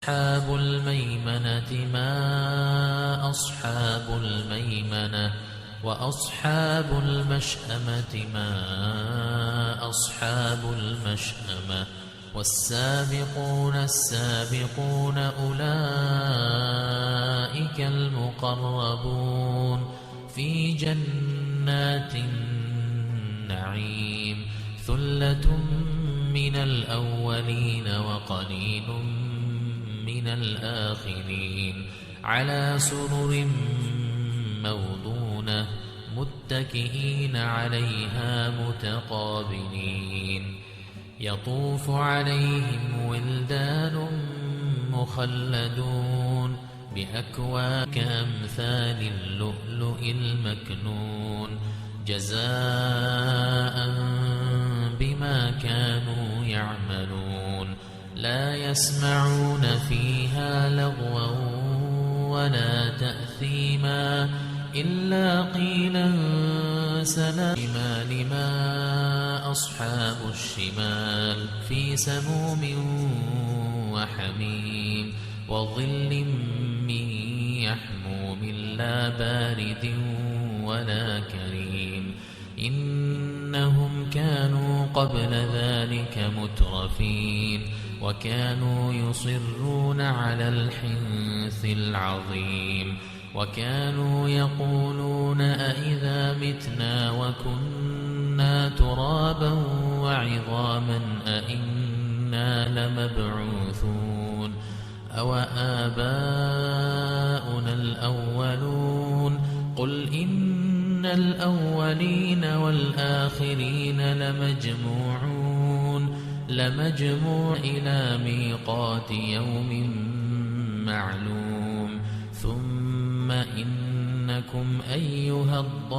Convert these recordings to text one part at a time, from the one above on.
وأصحاب الميمنة ما أصحاب الميمنة وأصحاب المشأمة ما أصحاب المشأمة والسابقون السابقون أولئك المقربون في جنات النعيم ثلة من الأولين وقليل من الآخرين على سرر موضونة متكئين عليها متقابلين يطوف عليهم ولدان مخلدون بأكواب كأمثال اللؤلؤ المكنون جزاء بما كانوا يعملون لا يسمعون فيها لغوا ولا تأثيما إلا قيلا سلاما لما أصحاب الشمال في سموم وحميم وظل من يحموم لا بارد ولا كريم إنهم كانوا قبل ذلك مترفين وكانوا يصرون على الحنث العظيم وكانوا يقولون أئذا متنا وكنا ترابا وعظاما أئنا لمبعوثون أو آباؤنا الأولون قل إن الأولين والآخرين لمجموع إلى ميقات يوم معلوم ثم إنكم أيها الضالون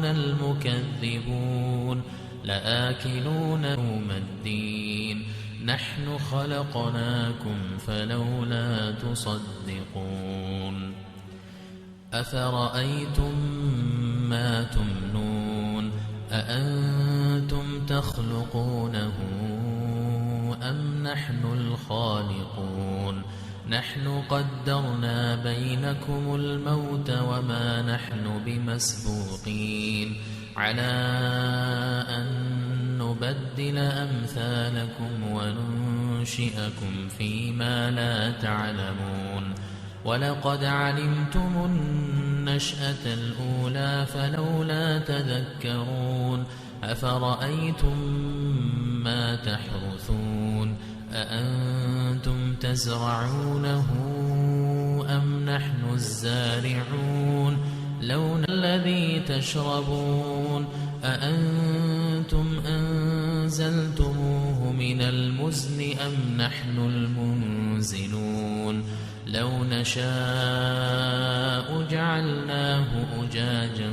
المكذبون لآكلون يوم الدين نحن خلقناكم فلولا تصدقون أفرأيتم ما تمنون أأنتم تخلقونه أم نحن الخالقون نحن قدرنا بينكم الموت وما نحن بمسبوقين على أن نبدل أمثالكم وننشئكم فيما لا تعلمون ولقد علمتم النشأة الأولى فلولا تذكرون أفرأيتم ما تحرثون أأنتم تزرعونه أم نحن الزارعون لون الذي تشربون أأنتم أنزلتموه من المزن أم نحن المنزلون لو نشاء جعلناه أجاجا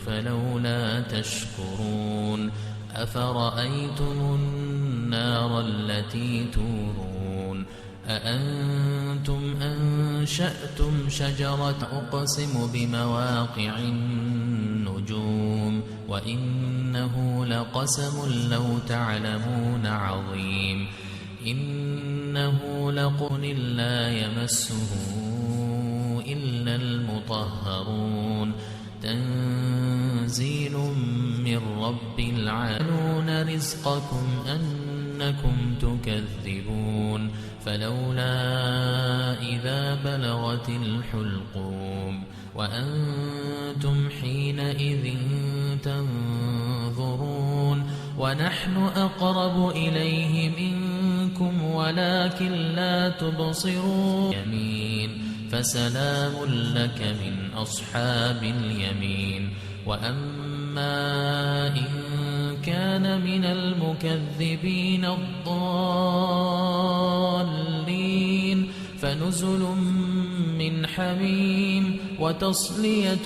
فلولا تشكرون أفرأيتم النار التي تورون أأنتم أنشأتم شجرة أقسم بمواقع النجوم وإنه لقسم لو تعلمون عظيم إنه لقول لا يمسه إلا المطهرون تنزيل من رب العالمين رزقكم أنكم تكذبون فلولا إذا بلغت الحلقوم وأنتم حينئذ تنظرون ونحن أقرب إليه منكم ولكن لا تبصرون يمين فسلام لك من أصحاب اليمين وأما إن كان من المكذبين الضالين فنزل من حميم وتصلية